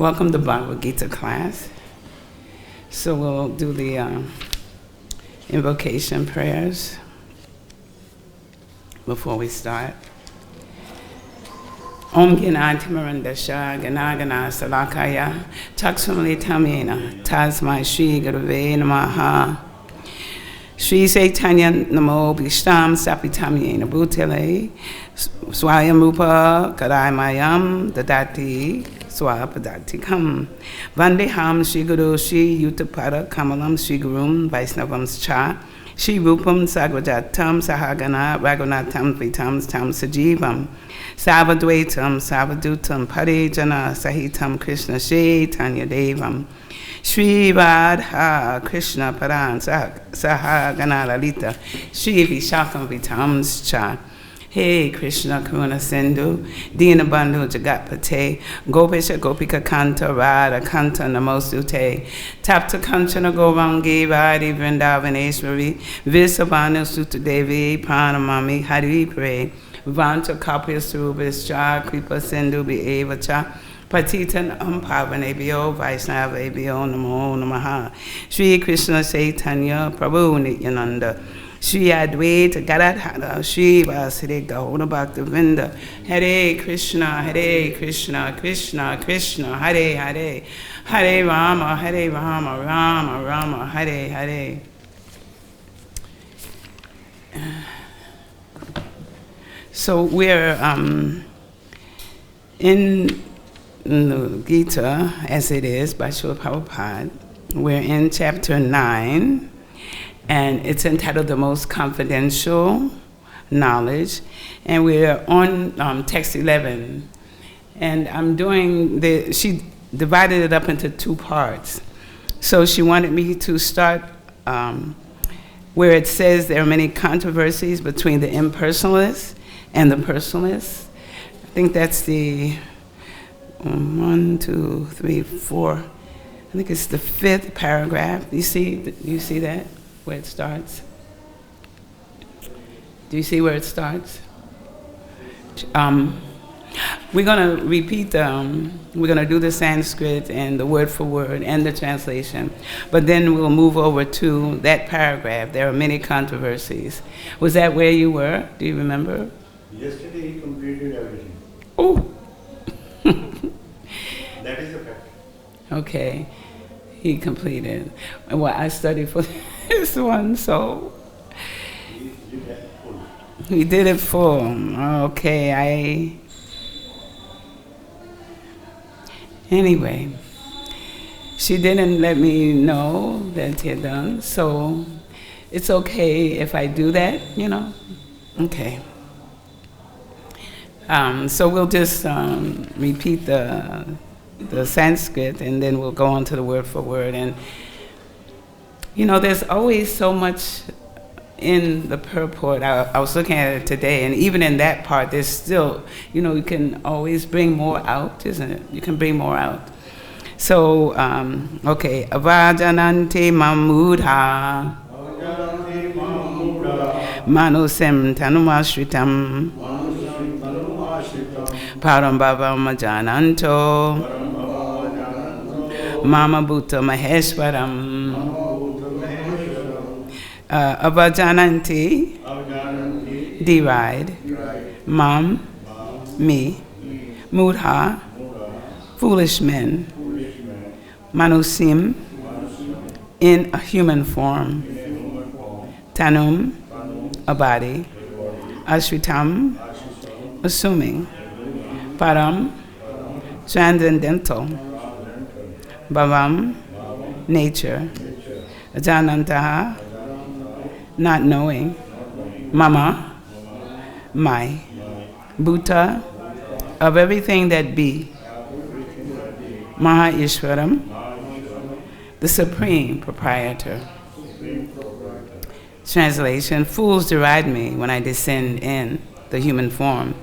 Welcome to Bhagavad-Gita class. So we'll do the invocation prayers before we start. Om Ginati Marandasha Ganagana Salakaya Taksumali Tamina Tasmai Shri Gurave Namaha Shri Chaitanya Namo Bhishtam Sapitamyena Bhutale Swayam Rupa Kadaimayam Dadati Swapadati Vandeham Shri Guru Shri Yutapada Kamalam Shri Gurum Vaisnavams Cha Shri Rupam Sagrajatam Sahagana Raghunatam Vitam Tam Sajivam Savadvaitam Savadutam Parijana Sahitam Krishna Chaitanya Devam Shri Radha Krishna Paran Sahagana Lalita Shri Vishakam Vitams Cha Hey Krishna Karuna Sindhu Dinabandhu Jagatpate Gopisha Gopika Kanta Radha Kanta Namosute Tapta Kanchana Gourangi Radhi Vrindavaneshwari Visabhanu Sutta Devi Pranamami Hari Pray Vanta Kapya Surubhischa Kripa Sindhu Bhievacha Patitan Ampavanebhyo Vaishnavebhyo Namo Namaha Shri Krishna Chaitanya Prabhu Nityananda Shri Advaita Gadadhara Shri Vasudeva Gaura Bhakta Vrinda Hare Krishna Krishna Krishna Hare Hare Hare Rama Rama Rama Hare Hare. So we're in the Gita as it is by Srila Prabhupada. We're in chapter 9. And it's entitled The Most Confidential Knowledge. And we're on text 11. And I'm doing she divided it up into two parts. So she wanted me to start where it says there are many controversies between the impersonalists and the personalists. I think that's the 1, 2, 3, 4. I think it's the 5th paragraph. Do you see that? Where it starts? Do you see where it starts? We're going to repeat we're going to do the Sanskrit and the word for word and the translation, but then we'll move over to that paragraph. There are many controversies. Was that where you were? Do you remember? Yesterday he completed everything. Oh! That is the fact. Okay. He completed. Well, I studied for this one, so he did it full. Okay, anyway, she didn't let me know that he had done, so it's okay if I do that, Okay. So we'll just repeat the Sanskrit, and then we'll go on to the word for word. And there's always so much in the purport. I was looking at it today, and even in that part, there's still, you can always bring more out, isn't it? You can bring more out. So, okay, avajanante mamudha manusem tanumashritam param bhavam ajananto Mama Bhuta Maheshwaram Avajananti deride Mam me Mudha foolish men Manusim in a human form Tanum a body Ashritam assuming Param transcendental Bhavam, nature. Ajanantaha, not knowing. Mama, my. Bhuta, of everything that be. Maha Ishwaram, the supreme proprietor. Translation, fools deride me when I descend in the human form.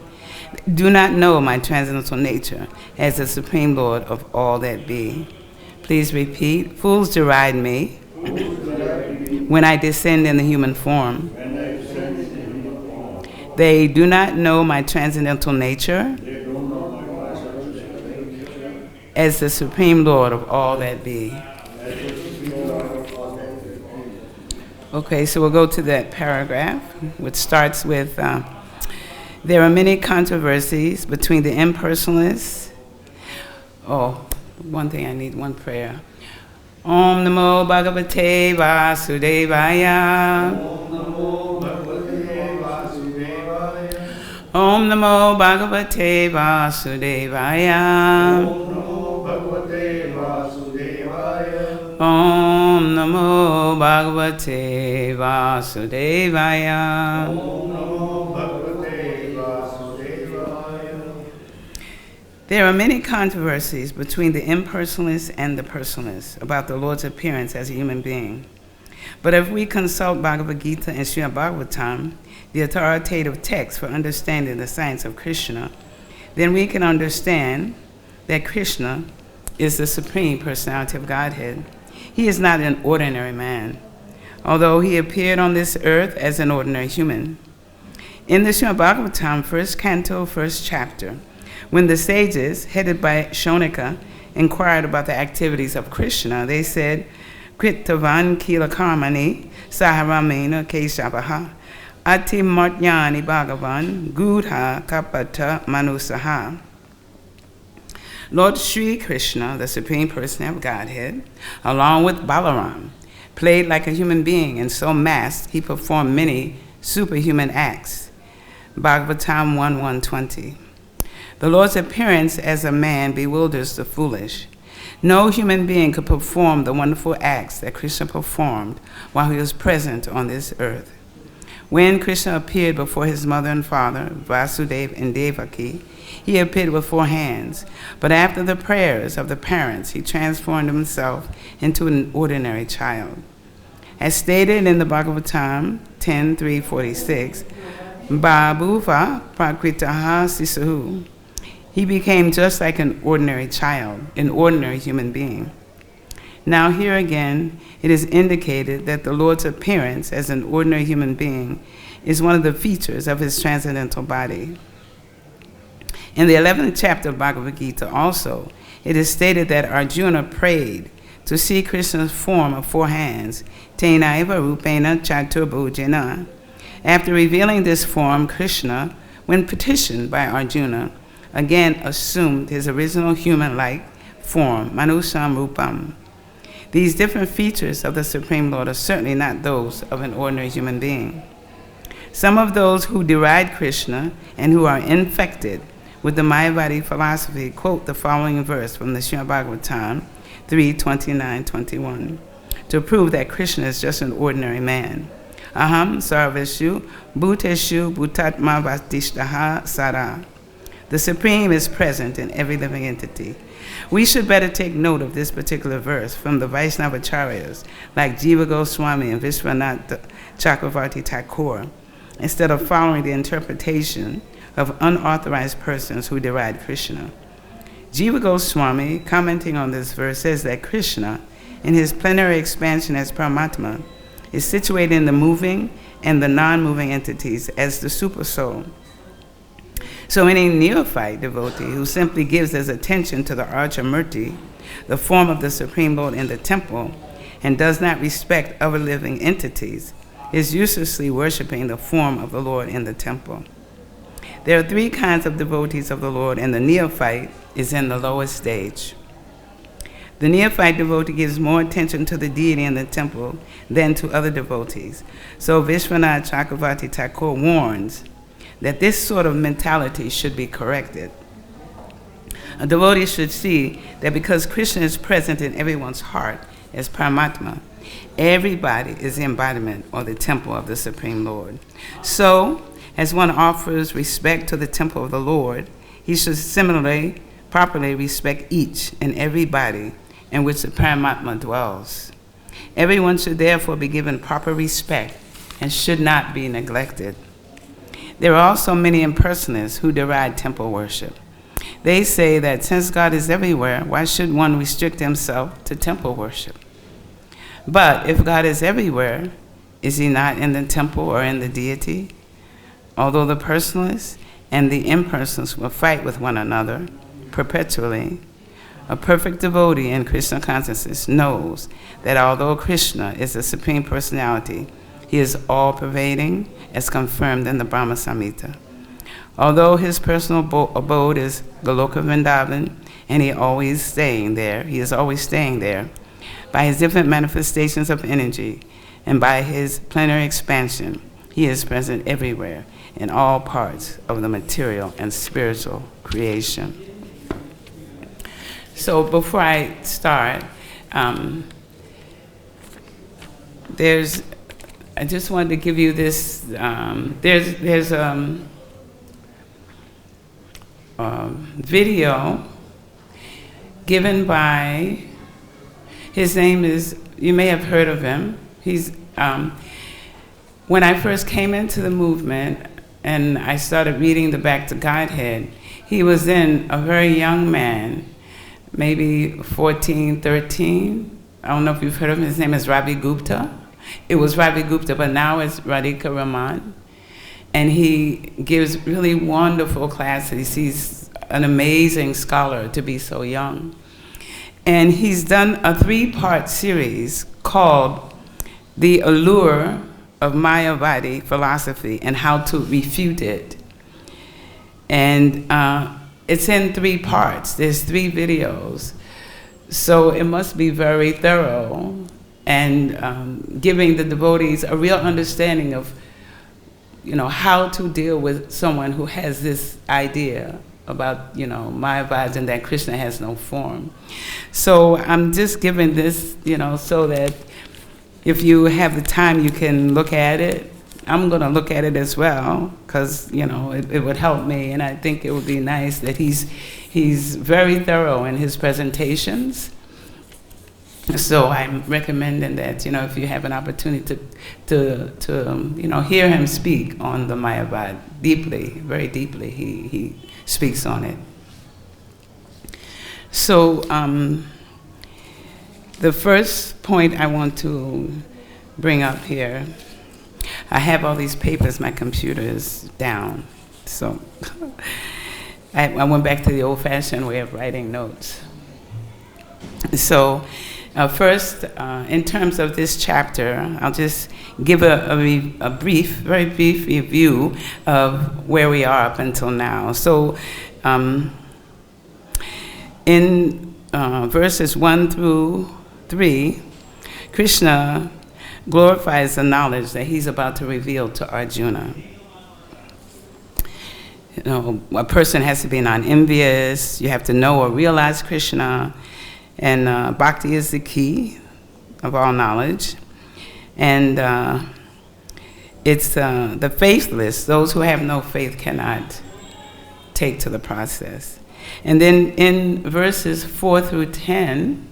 Do not know my transcendental nature as the supreme Lord of all that be. Please repeat. Fools deride me when I descend in the human form. They do not know my transcendental nature as the Supreme Lord of all that be. Okay, so we'll go to that paragraph, which starts with, there are many controversies between the impersonalists. Oh, one thing I need, one prayer. Om Namo Bhagavate Vasudevaya. Om Namo Bhagavate Vasudevaya. Om Namo Bhagavate Vasudevaya. There are many controversies between the impersonalists and the personalists about the Lord's appearance as a human being. But if we consult Bhagavad-Gita and Srimad Bhagavatam, the authoritative text for understanding the science of Krishna, then we can understand that Krishna is the Supreme Personality of Godhead. He is not an ordinary man, although he appeared on this earth as an ordinary human. In the Srimad Bhagavatam, 1st canto, 1st chapter, when the sages, headed by Shonika, inquired about the activities of Krishna, they said, Kritavan kila karmani saharamena keshabaha ati martyani bhagavan gudha kapata manusaha. Lord Sri Krishna, the Supreme Person of Godhead, along with Balaram, played like a human being, and so masked he performed many superhuman acts. Bhagavatam 1:120. The Lord's appearance as a man bewilders the foolish. No human being could perform the wonderful acts that Krishna performed while he was present on this earth. When Krishna appeared before his mother and father, Vasudeva and Devaki, he appeared with 4 hands, but after the prayers of the parents, he transformed himself into an ordinary child. As stated in the Bhagavatam 10:346, Bhabuva Prakritaha Sisuhu, he became just like an ordinary child, an ordinary human being. Now here again, it is indicated that the Lord's appearance as an ordinary human being is one of the features of his transcendental body. In the 11th chapter of Bhagavad Gita also, it is stated that Arjuna prayed to see Krishna's form of 4 hands, Tena eva rupena chaturbhujena. After revealing this form, Krishna, when petitioned by Arjuna, again assumed his original human-like form, Manusam Rupam. These different features of the Supreme Lord are certainly not those of an ordinary human being. Some of those who deride Krishna and who are infected with the Mayavadi philosophy quote the following verse from the Srimad Bhagavatam 3:29-21 to prove that Krishna is just an ordinary man. Aham sarveshu bhuteshu bhutatma vastishtha sara. The Supreme is present in every living entity. We should better take note of this particular verse from the Vaishnavacharyas like Jiva Goswami and Vishwanath Chakravarti Thakur, instead of following the interpretation of unauthorized persons who deride Krishna. Jiva Goswami, commenting on this verse, says that Krishna, in his plenary expansion as Paramatma, is situated in the moving and the non-moving entities as the Supersoul. So any neophyte devotee who simply gives his attention to the Archamurti, the form of the Supreme Lord in the temple, and does not respect other living entities, is uselessly worshiping the form of the Lord in the temple. There are 3 kinds of devotees of the Lord, and the neophyte is in the lowest stage. The neophyte devotee gives more attention to the deity in the temple than to other devotees. So Vishwanath Chakravarti Thakur warns that this sort of mentality should be corrected. A devotee should see that because Krishna is present in everyone's heart as Paramatma, everybody is the embodiment or the temple of the Supreme Lord. So, as one offers respect to the temple of the Lord, he should similarly properly respect each and every body in which the Paramatma dwells. Everyone should therefore be given proper respect and should not be neglected. There are also many impersonalists who deride temple worship. They say that since God is everywhere, why should one restrict himself to temple worship? But if God is everywhere, is he not in the temple or in the deity? Although the personalists and the impersonalists will fight with one another perpetually, A perfect devotee in Krishna consciousness knows that although Krishna is the Supreme Personality, he is all-pervading, as confirmed in the Brahma Samhita. Although his personal abode is Goloka Vrindavan, and he is always staying there, by his different manifestations of energy and by his plenary expansion, he is present everywhere in all parts of the material and spiritual creation. So before I start, I just wanted to give you this. There's video given by. His name is. You may have heard of him. He's. When I first came into the movement and I started reading the Back to Godhead, he was then a very young man, maybe 14, 13. I don't know if you've heard of him. His name is Ravi Gupta. It was Ravi Gupta, but now it's Radhika Raman. And he gives really wonderful classes. He's an amazing scholar to be so young. And he's done a 3-part series called The Allure of Mayavadi Philosophy and How to Refute It. And it's in 3 parts. There's 3 videos. So it must be very thorough and giving the devotees a real understanding of, how to deal with someone who has this idea about, Mayavadi and that Krishna has no form. So I'm just giving this, so that if you have the time, you can look at it. I'm going to look at it as well because, it would help me, and I think it would be nice that he's very thorough in his presentations. So I'm recommending that, if you have an opportunity to hear him speak on the Mayavad deeply, very deeply, he speaks on it. So the first point I want to bring up here, I have all these papers, my computer is down, so I went back to the old-fashioned way of writing notes. So first, in terms of this chapter, I'll just give a brief, very brief review of where we are up until now. So in verses 1 through 3, Krishna glorifies the knowledge that he's about to reveal to Arjuna. A person has to be non-envious, you have to know or realize Krishna, and bhakti is the key of all knowledge. And it's the faithless, those who have no faith cannot take to the process. And then in verses 4 through 10,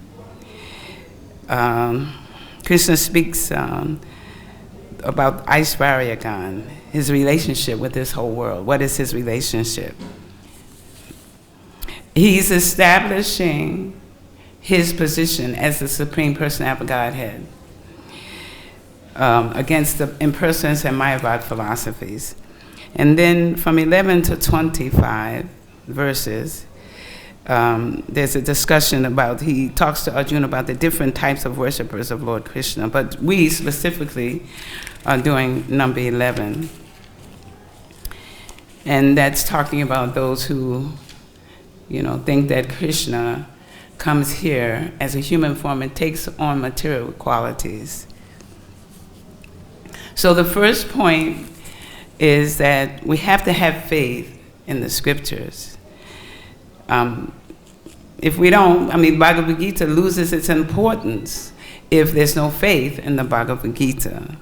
Krishna speaks about Aishvaryagan, his relationship with this whole world. What is his relationship? He's establishing his position as the Supreme Personality of Godhead against the impersonance and Mayavad philosophies. And then from 11 to 25 verses, there's a discussion about, he talks to Arjuna about the different types of worshippers of Lord Krishna, but we specifically are doing number 11. And that's talking about those who, think that Krishna comes here as a human form and takes on material qualities. So the first point is that we have to have faith in the scriptures. If we don't, Bhagavad-Gita loses its importance if there's no faith in the Bhagavad-Gita,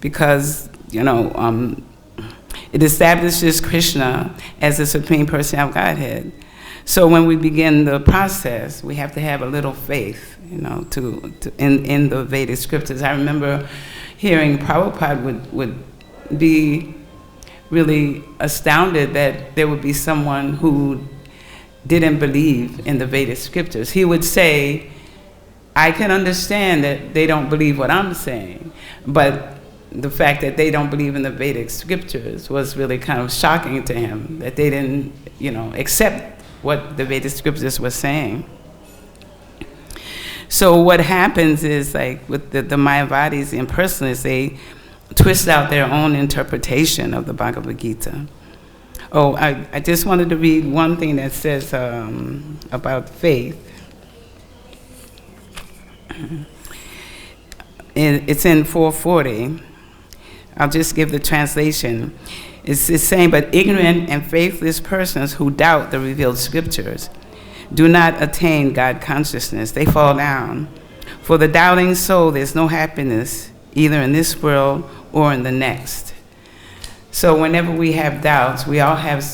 because, it establishes Krishna as the Supreme Personality of Godhead. So when we begin the process, we have to have a little faith, in the Vedic scriptures. I remember hearing Prabhupada would be really astounded that there would be someone who didn't believe in the Vedic scriptures. He would say, I can understand that they don't believe what I'm saying, but the fact that they don't believe in the Vedic scriptures was really kind of shocking to him, that they didn't, accept what the Vedic scriptures were saying. So what happens is, like with the Mayavadis and impersonalists, they twist out their own interpretation of the Bhagavad-Gita. Oh, I just wanted to read one thing that says about faith. It's in 440. I'll just give the translation. It's saying, but ignorant and faithless persons who doubt the revealed scriptures do not attain God consciousness. They fall down. For the doubting soul, there's no happiness, either in this world or in the next. So whenever we have doubts, we all have,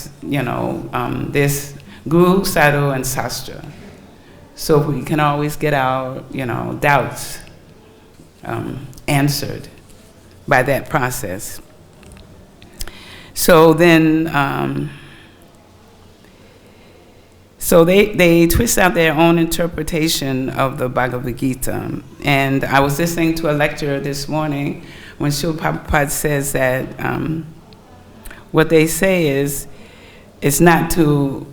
this Guru, Sadhu, and Sastra. So we can always get our, doubts answered by that process. So then, so they twist out their own interpretation of the Bhagavad Gita. And I was listening to a lecture this morning when Srila Prabhupada says that what they say is, it's not to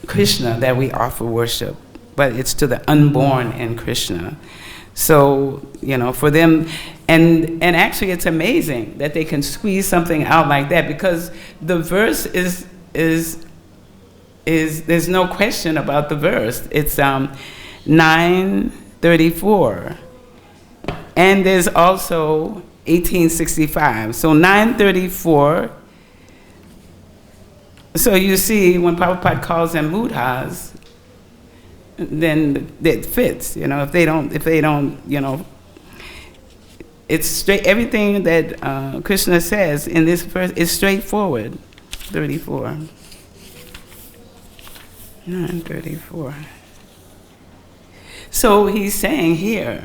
Krishna that we offer worship, but it's to the unborn in Krishna. So, for them, and actually it's amazing that they can squeeze something out like that, because the verse is there's no question about the verse. It's 934. And there's also 1865. So 934. So you see, when Prabhupada calls them mudhas, then it fits. If they don't, it's straight. Everything that Krishna says in this verse is straightforward. 34. 934. So he's saying here,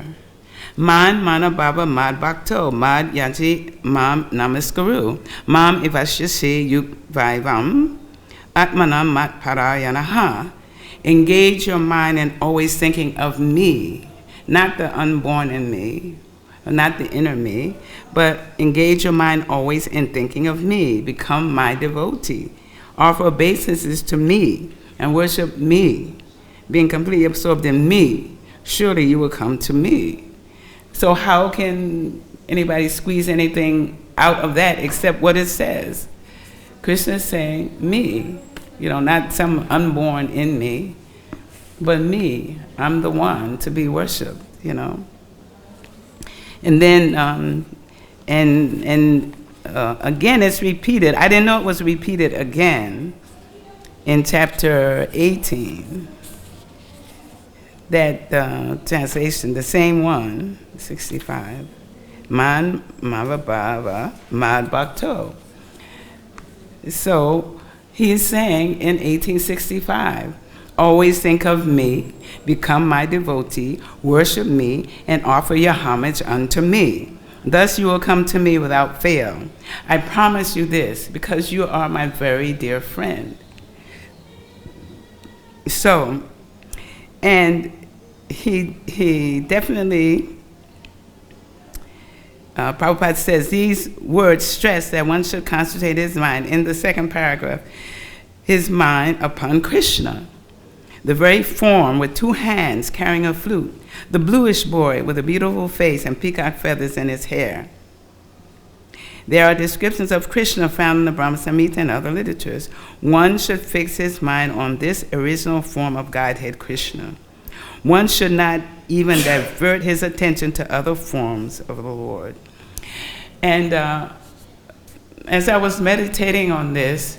Man mana baba mad bhakto mad yaji mam namaskaru mam ivashyasi yuk vaivam atmanam mat parayanaha. Engage your mind in always thinking of me, not the unborn in me, not the inner me, but engage your mind always in thinking of me. Become my devotee. Offer obeisances to me and worship me. Being completely absorbed in me, surely you will come to me. So how can anybody squeeze anything out of that except what it says? Krishna is saying me, not some unborn in me, but me. I'm the one to be worshipped, And then, again, it's repeated. I didn't know it was repeated again in chapter 18. That translation, the same one, 65. Man mavabhava mad bhakto. So he's saying in 1865, always think of me, become my devotee, worship me, and offer your homage unto me. Thus you will come to me without fail. I promise you this, because you are my very dear friend. So, and he definitely, Prabhupada says these words stress that one should concentrate his mind, in the second paragraph, his mind upon Krishna, the very form with two hands carrying a flute, the bluish boy with a beautiful face and peacock feathers in his hair. There are descriptions of Krishna found in the Brahma Samhita and other literatures. One should fix his mind on this original form of Godhead Krishna. One should not even divert his attention to other forms of the Lord. And as I was meditating on this,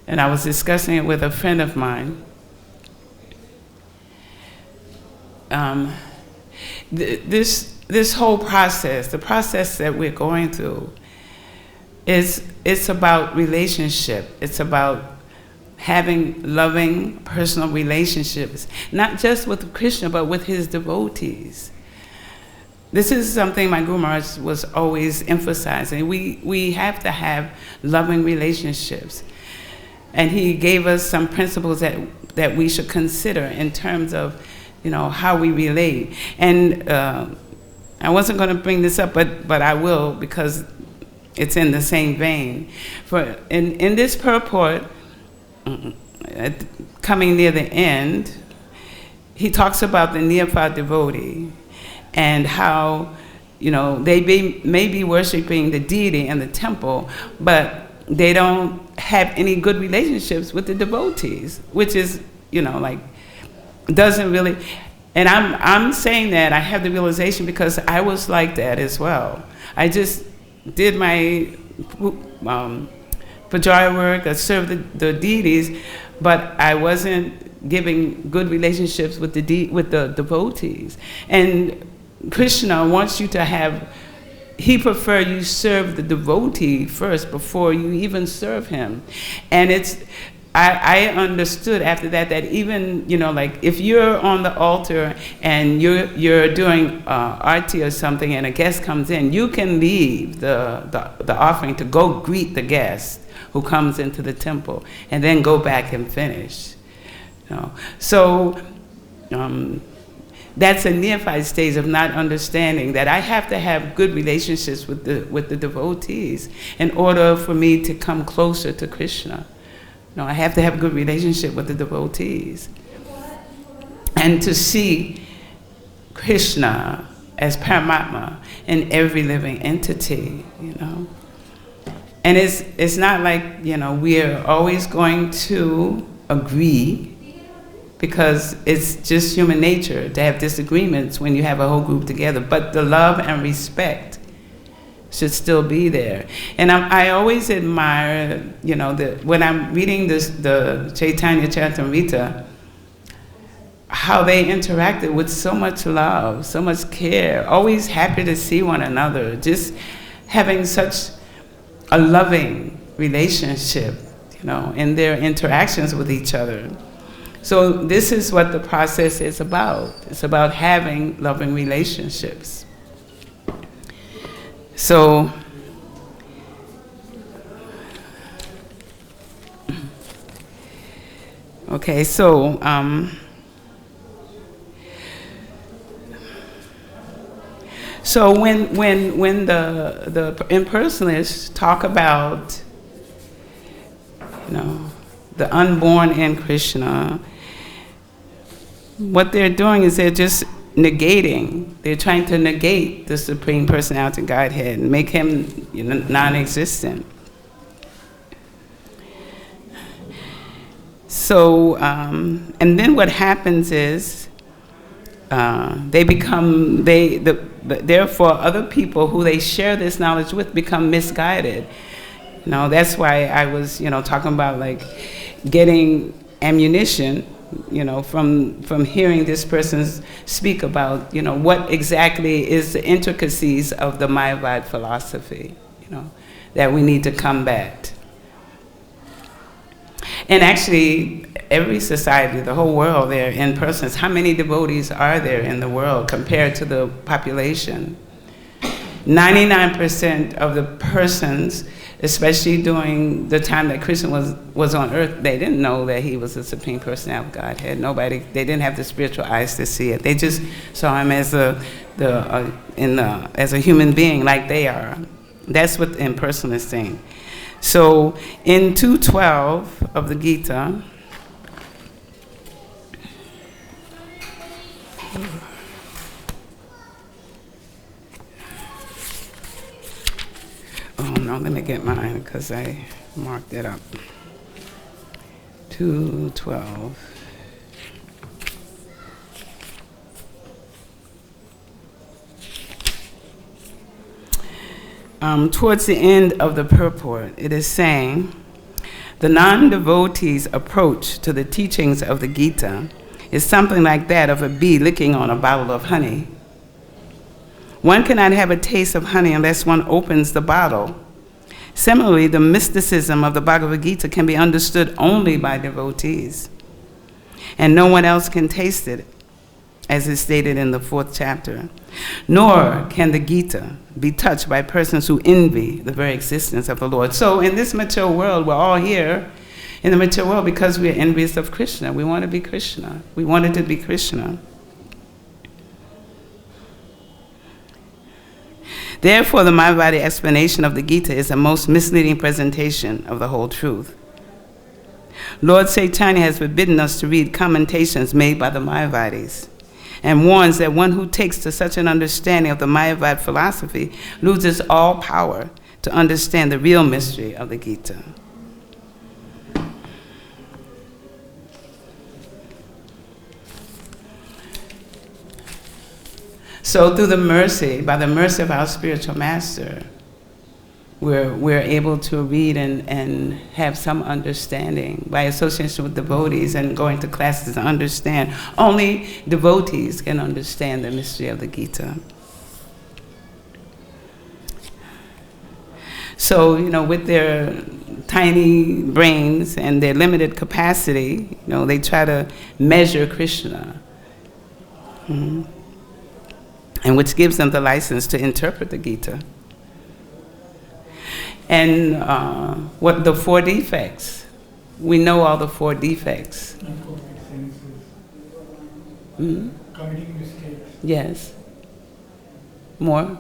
and I was discussing it with a friend of mine, this whole process, the process that we're going through, it's about relationship. It's about having loving personal relationships, not just with Krishna, but with his devotees. This is something my Guru Maharaj was always emphasizing. We have to have loving relationships. And he gave us some principles that we should consider in terms of, how we relate. And I wasn't going to bring this up, but I will, because it's in the same vein. For in this purport, coming near the end, he talks about the neophyte devotee and how, they may be worshiping the deity in the temple, but they don't have any good relationships with the devotees, which is, doesn't really. And I'm saying that I have the realization because I was like that as well. I just did my puja work, I served the deities, but I wasn't giving good relationships with the devotees. And Krishna wants you to have, he prefers you serve the devotee first before you even serve him. And I understood after that even, if you're on the altar and you're doing arti or something and a guest comes in, you can leave the offering to go greet the guest who comes into the temple and then go back and finish. So that's a neophyte stage of not understanding that I have to have good relationships with the devotees in order for me to come closer to Krishna. I have to have a good relationship with the devotees and to see Krishna as Paramatma in every living entity, And it's not like, we're always going to agree, because it's just human nature to have disagreements when you have a whole group together. But the love and respect should still be there. And I always admire, when I'm reading the Chaitanya Charitamrita, how they interacted with so much love, so much care, always happy to see one another, just having such a loving relationship, in their interactions with each other. So this is what the process is about. It's about having loving relationships. So, okay, so when the impersonalists talk about, the unborn in Krishna, what they're doing is they're just negating. They're trying to negate the Supreme Personality Godhead and make him non-existent. So, and then what happens is therefore other people who they share this knowledge with become misguided. That's why I was, talking about getting ammunition, from hearing this person speak about, what exactly is the intricacies of the Mayavad philosophy, that we need to combat. And actually, every society, the whole world, they're in persons. How many devotees are there in the world compared to the population? 99% of the persons, especially during the time that Krishna was on earth, they didn't know that he was the Supreme Personality of Godhead. They didn't have the spiritual eyes to see it. They just saw him as a human being like they are. That's what the impersonalists saying. So in 2:12 of the Gita, I'm going to get mine because I marked it up. 2:12. Towards the end of the purport, it is saying, the non-devotee's approach to the teachings of the Gita is something like that of a bee licking on a bottle of honey. One cannot have a taste of honey unless one opens the bottle. Similarly, the mysticism of the Bhagavad-Gita can be understood only by devotees, and no one else can taste it, as is stated in the 4th chapter. Nor can the Gita be touched by persons who envy the very existence of the Lord. So in this material world, we're all here in the material world because we are envious of Krishna. We want to be Krishna. We wanted to be Krishna. Therefore, the Mayavadi explanation of the Gita is the most misleading presentation of the whole truth. Lord Chaitanya has forbidden us to read commentations made by the Mayavadis, and warns that one who takes to such an understanding of the Mayavad philosophy loses all power to understand the real mystery of the Gita. So through the mercy, by the mercy of our spiritual master, we're able to read and have some understanding by association with devotees and going to classes and understand. Only devotees can understand the mystery of the Gita. So, with their tiny brains and their limited capacity, they try to measure Krishna. And which gives them the license to interpret the Gita. And what the 4 defects? We know all the 4 defects. Imperfect senses. Committing mistakes. Yes. More?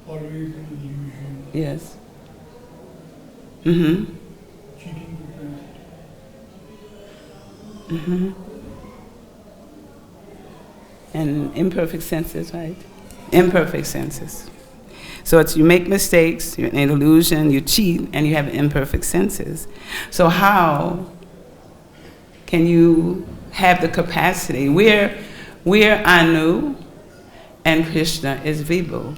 Always an illusion. Yes. Cheating the trust. And imperfect senses, right? Imperfect senses. So it's you make mistakes, you're an illusion, you cheat, and you have imperfect senses. So how can you have the capacity? We're Anu, and Krishna is Vibhu.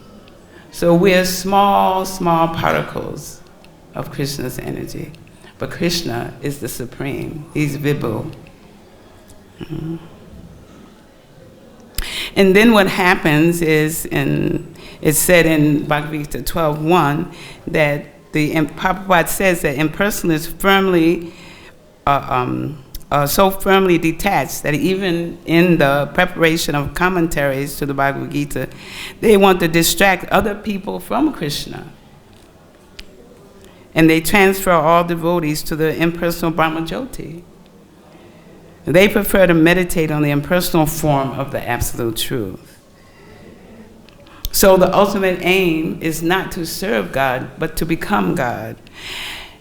So we're small particles of Krishna's energy. But Krishna is the supreme. He's Vibhu. And then what happens is, it's said in Bhagavad-Gita 12:1 that Prabhupada says that impersonalists firmly, so firmly detached that even in the preparation of commentaries to the Bhagavad-Gita, they want to distract other people from Krishna. And they transfer all devotees to the impersonal Brahmajyoti. They prefer to meditate on the impersonal form of the Absolute Truth. So the ultimate aim is not to serve God, but to become God.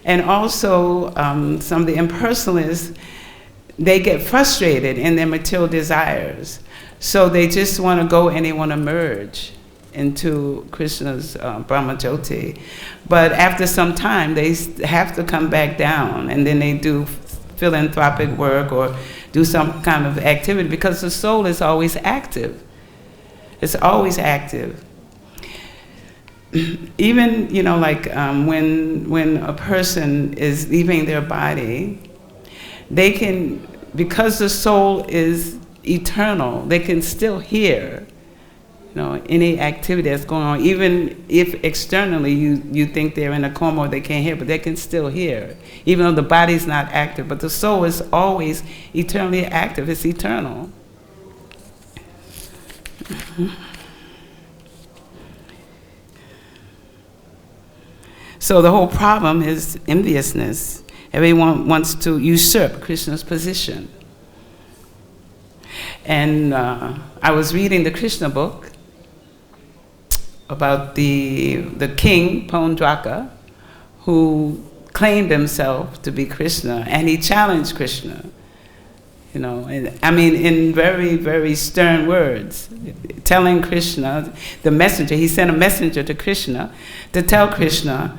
And also, some of the impersonalists, they get frustrated in their material desires. So they just want to go and they want to merge into Krishna's Brahmajyoti. But after some time, they have to come back down, and then they do philanthropic work or do some kind of activity, because the soul is always active. It's always active. Even, when a person is leaving their body, they can, because the soul is eternal, they can still hear, any activity that's going on. Even if externally you think they're in a coma or they can't hear, but they can still hear, even though the body's not active. But the soul is always eternally active. It's eternal. So the whole problem is enviousness. Everyone wants to usurp Krishna's position. And I was reading the Krishna book about the king, Pondraka, who claimed himself to be Krishna, and he challenged Krishna. In very, very stern words, telling Krishna, the messenger, he sent a messenger to Krishna to tell Krishna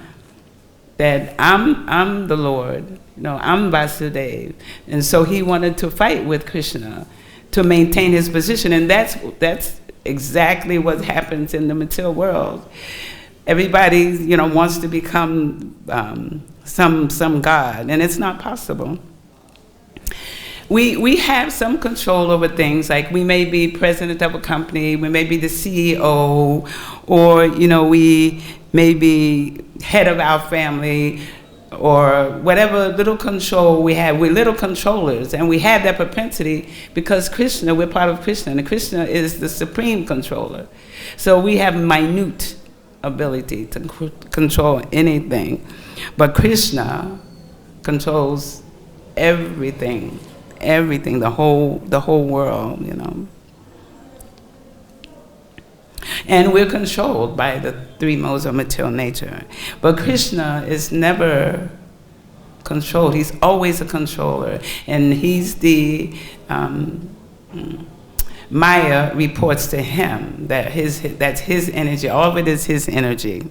that I'm the Lord, I'm Vasudeva. And so he wanted to fight with Krishna to maintain his position, and that's exactly what happens in the material world. Everybody, wants to become some god, and it's not possible. We have some control over things, like we may be president of a company, we may be the CEO, or we may be head of our family, or whatever little control we have. We're little controllers, and we have that propensity because Krishna, we're part of Krishna, and Krishna is the supreme controller. So we have minute ability to control anything. But Krishna controls everything, the whole world, And we're controlled by the 3 modes of material nature. But Krishna is never controlled. He's always a controller, and he's the Maya reports to him that that's his energy. All of it is his energy.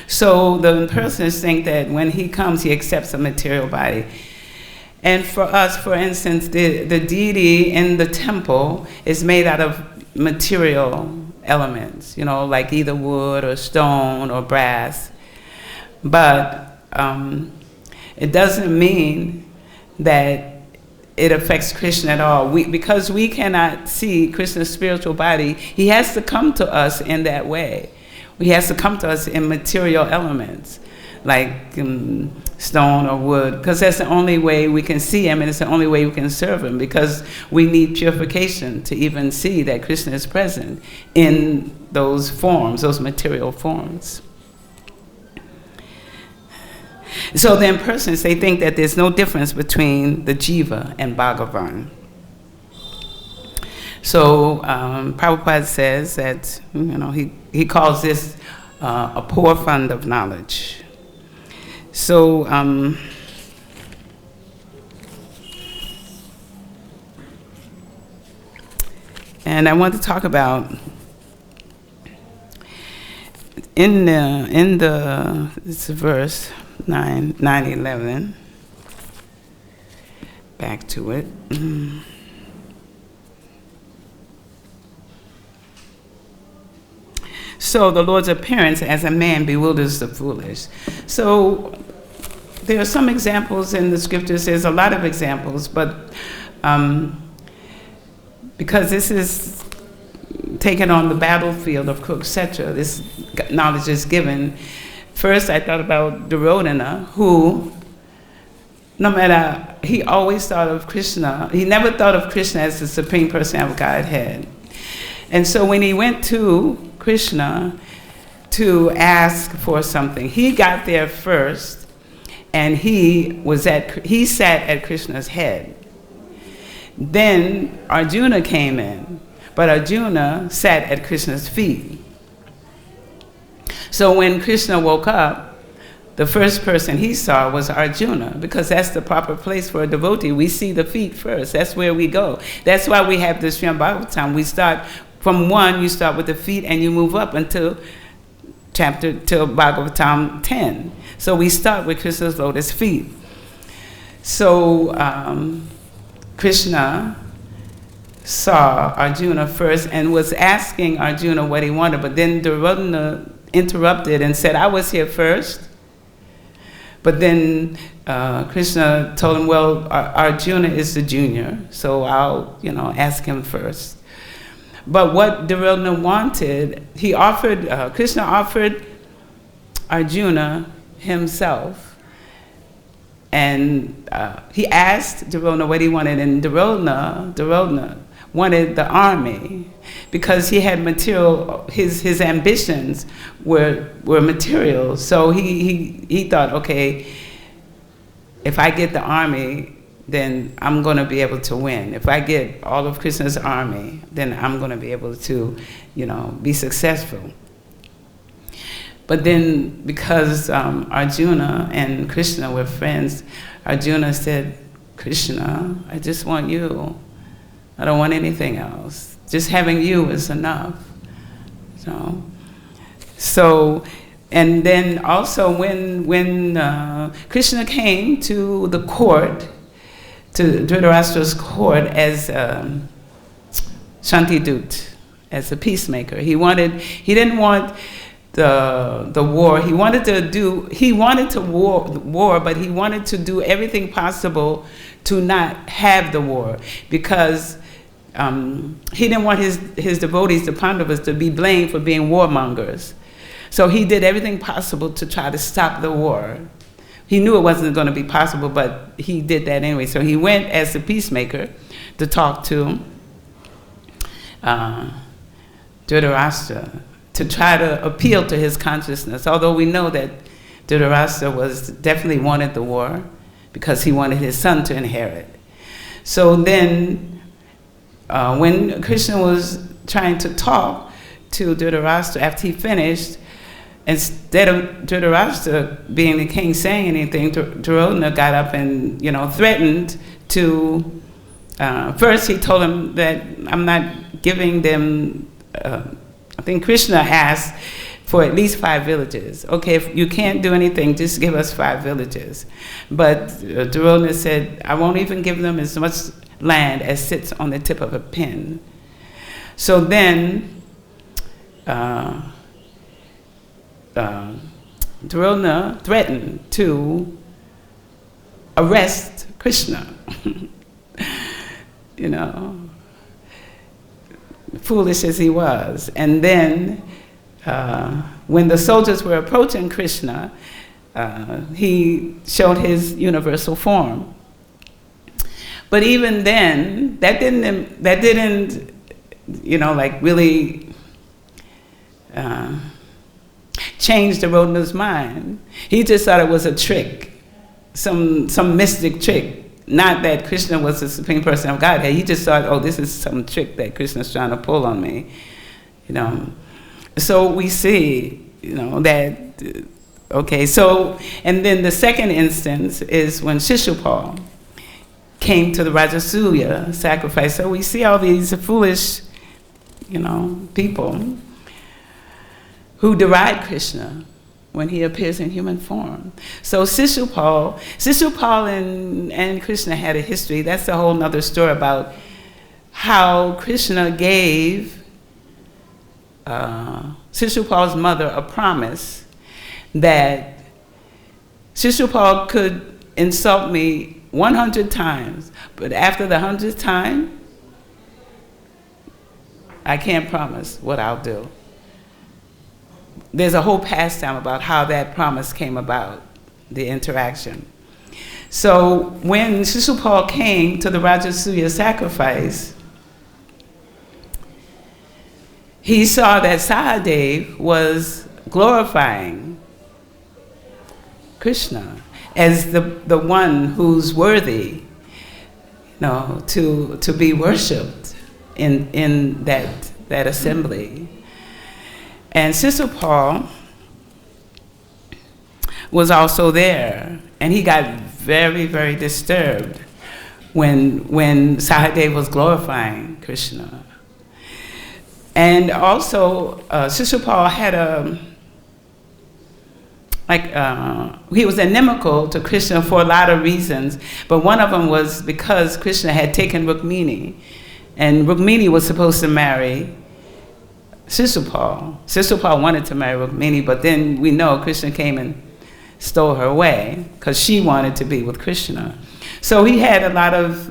So the persons think that when he comes, he accepts a material body. And for us, for instance, the deity in the temple is made out of material elements, like either wood or stone or brass. But it doesn't mean that it affects Krishna at all. Because we cannot see Krishna's spiritual body, he has to come to us in that way. He has to come to us in material elements, like stone or wood, because that's the only way we can see him, and it's the only way we can serve him, because we need purification to even see that Krishna is present in those forms, those material forms. So then persons, they think that there's no difference between the Jiva and Bhagavan. So Prabhupada says that, he calls this a poor fund of knowledge. So and I want to talk about in the it's verse 9:11. Back to it. So the Lord's appearance as a man bewilders the foolish. So there are some examples in the scriptures. There's a lot of examples, but because this is taken on the battlefield of Kurukshetra, this knowledge is given. First, I thought about Duryodhana, who, no matter, he always thought of Krishna. He never thought of Krishna as the Supreme Personality of Godhead. And so when he went to Krishna to ask for something, he got there first, and he sat at Krishna's head. Then Arjuna came in, but Arjuna sat at Krishna's feet. So when Krishna woke up, the first person he saw was Arjuna, because that's the proper place for a devotee. We see the feet first. That's where we go. That's why we have this Srimad Bhagavatam. We start from 1, you start with the feet, and you move up until till Bhagavatam 10. So we start with Krishna's lotus feet. So Krishna saw Arjuna first and was asking Arjuna what he wanted, but then Duryodhana interrupted and said, I was here first. But then Krishna told him, well, Arjuna is the junior, so I'll ask him first. But what Duryodhana wanted, Krishna offered Arjuna himself. And he asked Duryodhana what he wanted, and Duryodhana wanted the army, because he had material, his ambitions were material. So he thought, okay, if I get the army, then I'm going to be able to win. If I get all of Krishna's army, then I'm going to be able to, be successful. But then, because Arjuna and Krishna were friends, Arjuna said, Krishna, I just want you. I don't want anything else. Just having you is enough. So, and then also when Krishna came to the court, to Dhritarashtra's court as Shantidut, as a peacemaker. He didn't want the war. He wanted to war, but he wanted to do everything possible to not have the war, because he didn't want his devotees, the Pandavas, to be blamed for being warmongers. So he did everything possible to try to stop the war. He knew it wasn't going to be possible, but he did that anyway. So he went as the peacemaker to talk to Dhritarashtra, to try to appeal to his consciousness, although we know that Dhritarashtra definitely wanted the war, because he wanted his son to inherit. So then, when Krishna was trying to talk to Dhritarashtra after he finished, instead of Dhritarashtra being the king saying anything, Duryodhana got up and, threatened to, first he told him that I'm not giving them, I think Krishna asked for at least 5 villages. Okay, if you can't do anything, just give us 5 villages. But Duryodhana said, I won't even give them as much land as sits on the tip of a pin. So then, Duryodhana threatened to arrest Krishna. Foolish as he was. And then, when the soldiers were approaching Krishna, he showed his universal form. But even then, that didn't really change Duryodhana's mind. He just thought it was a trick, some mystic trick. Not that Krishna was the Supreme Person of Godhead. He just thought, oh, this is some trick that Krishna's trying to pull on me, So we see, that, okay, so, and then the second instance is when Shishupal came to the Rajasuya sacrifice. So we see all these foolish, people who deride Krishna when he appears in human form. So Shishupal and Krishna had a history. That's a whole other story about how Krishna gave Shishupal's mother a promise that Shishupal could insult me 100 times, but after the 100th time, I can't promise what I'll do. There's a whole pastime about how that promise came about, the interaction. So when Shishupal came to the Rajasuya sacrifice, he saw that Sahadev was glorifying Krishna as the one who's worthy, to be worshipped in that assembly. And Shishupal was also there, and he got very, very disturbed when Sahadev was glorifying Krishna. And also, Shishupal had he was inimical to Krishna for a lot of reasons, but one of them was because Krishna had taken Rukmini, and Rukmini was supposed to marry Shishupal. Shishupal wanted to marry Rukmini, but then we know Krishna came and stole her away because she wanted to be with Krishna. So he had a lot of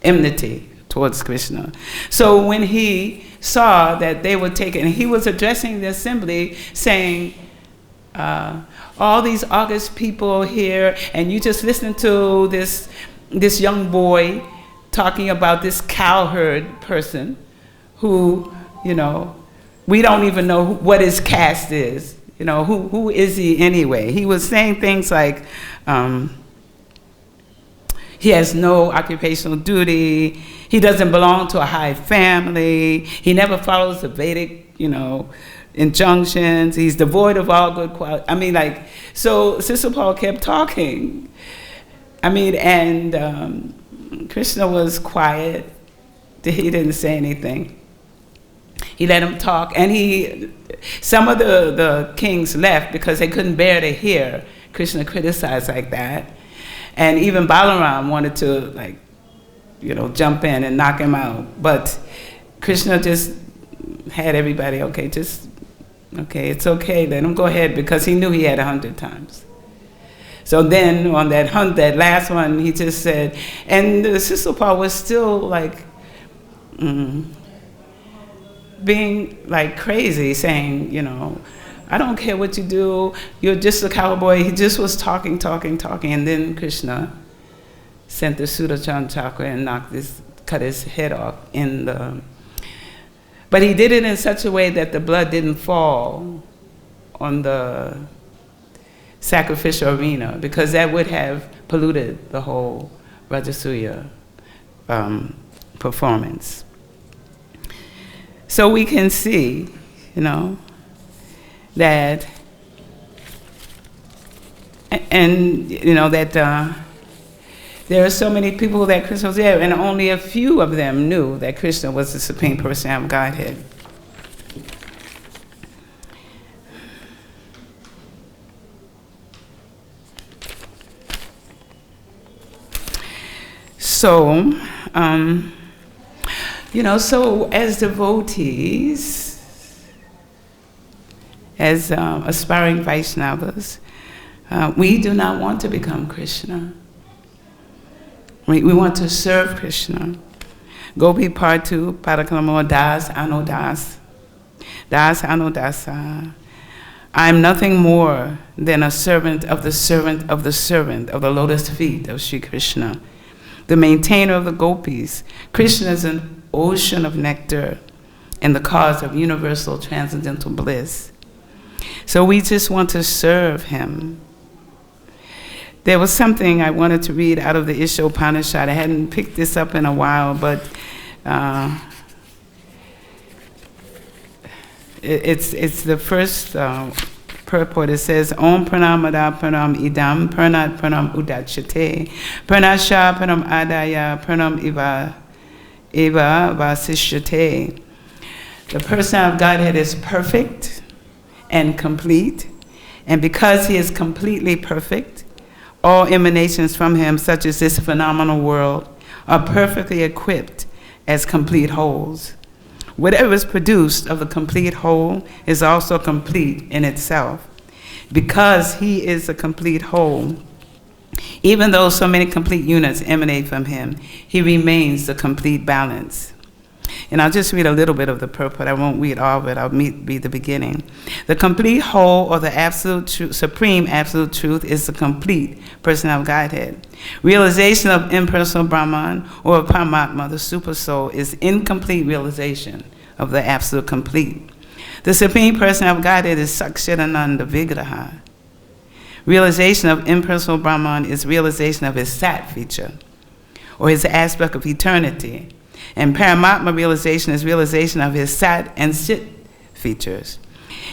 enmity towards Krishna. So when he saw that they were taken, he was addressing the assembly saying, all these august people here, and you just listen to this young boy talking about this cowherd person who, we don't even know what his caste is. Who is he anyway? He was saying things like, he has no occupational duty, he doesn't belong to a high family, he never follows the Vedic, injunctions, he's devoid of all good qualities. So Shishupal kept talking. And Krishna was quiet. He didn't say anything. He let him talk, and some of the kings left because they couldn't bear to hear Krishna criticized like that. And even Balaram wanted to, jump in and knock him out. But Krishna just had everybody, okay, it's okay, let him go ahead, because he knew he had 100 times. So then on that last one, he just said, and Shishupal was still being crazy, saying, I don't care what you do, you're just a cowboy. He just was talking, and then Krishna sent the Sudarshan chakra and cut his head off but he did it in such a way that the blood didn't fall on the sacrificial arena, because that would have polluted the whole Rajasuya performance. So we can see, that, and you know, that there are so many people that Krishna was there, and only a few of them knew that Krishna was the Supreme Personality of Godhead. So, you know, so as devotees, as aspiring Vaishnavas, we do not want to become Krishna. We want to serve Krishna. Gopi Partu Parakalamo Das Anodas. Das Anodasa. I am nothing more than a servant of the servant of the servant of the lotus feet of Sri Krishna, the maintainer of the gopis. Krishna is an ocean of nectar and the cause of universal transcendental bliss. So we just want to serve him. There was something I wanted to read out of the Ishopanishad. I hadn't picked this up in a while, but it's the first purport. It says, Om Pranamada Pranam Idam Pranat Pranam Udachate Pranasha Pranam Adaya Pranam Eva Vasishyate. The person of Godhead is perfect and complete, and because he is completely perfect, all emanations from him, such as this phenomenal world, are perfectly equipped as complete wholes. Whatever is produced of the complete whole is also complete in itself. Because he is a complete whole, even though so many complete units emanate from him, he remains the complete balance. And I'll just read a little bit of the purport. I won't read all of it. I'll read the beginning. The complete whole, or the absolute supreme absolute truth, is the complete personality of Godhead. Realization of impersonal Brahman, or Paramatma, the super soul, is incomplete realization of the absolute complete. The supreme personality of Godhead is Sakshitananda Vigraha. Realization of impersonal Brahman is realization of his Sat feature, or his aspect of eternity. And Paramatma realization is realization of his Sat and Sit features,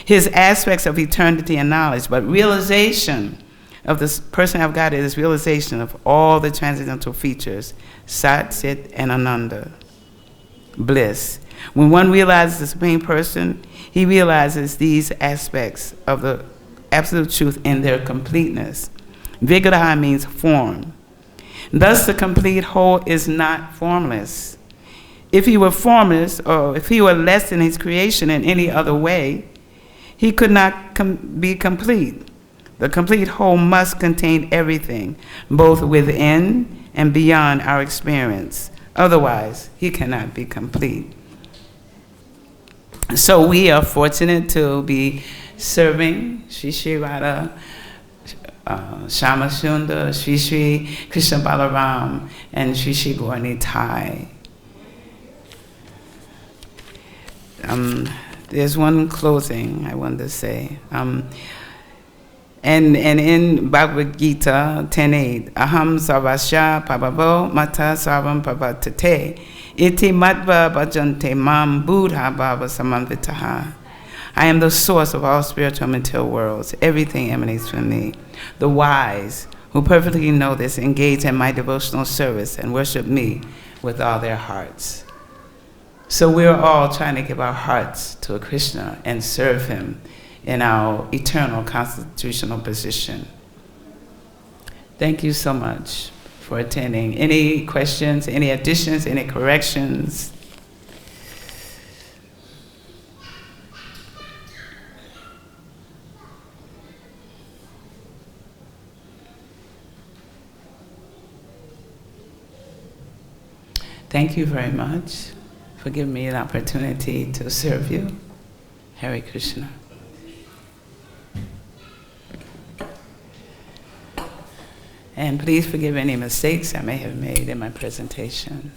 his aspects of eternity and knowledge. But realization of this person of God is realization of all the transcendental features, Sat, Sit, and Ananda, bliss. When one realizes the Supreme Person, he realizes these aspects of the absolute truth in their completeness. Vigraha means form. Thus, the complete whole is not formless. If he were formless, or if he were less than his creation in any other way, he could not be complete. The complete whole must contain everything, both within and beyond our experience. Otherwise, he cannot be complete. So we are fortunate to be serving Sri Sri Radha, Shama Sundar, Sri Sri Krishna Balaram, and Sri Sri Gaura-Nitai. There's one closing I wanted to say. And in Bhagavad-Gita 10.8, Aham sarvasya pabhavo mata sarvam pavatate iti matva bhajante mam buddha bhava samanvitaha. I am the source of all spiritual and material worlds. Everything emanates from me. The wise, who perfectly know this, engage in my devotional service and worship me with all their hearts. So we're all trying to give our hearts to Krishna and serve him in our eternal constitutional position. Thank you so much for attending. Any questions, any additions, any corrections? Thank you very much for giving me an opportunity to serve you. Hare Krishna. And please forgive any mistakes I may have made in my presentation.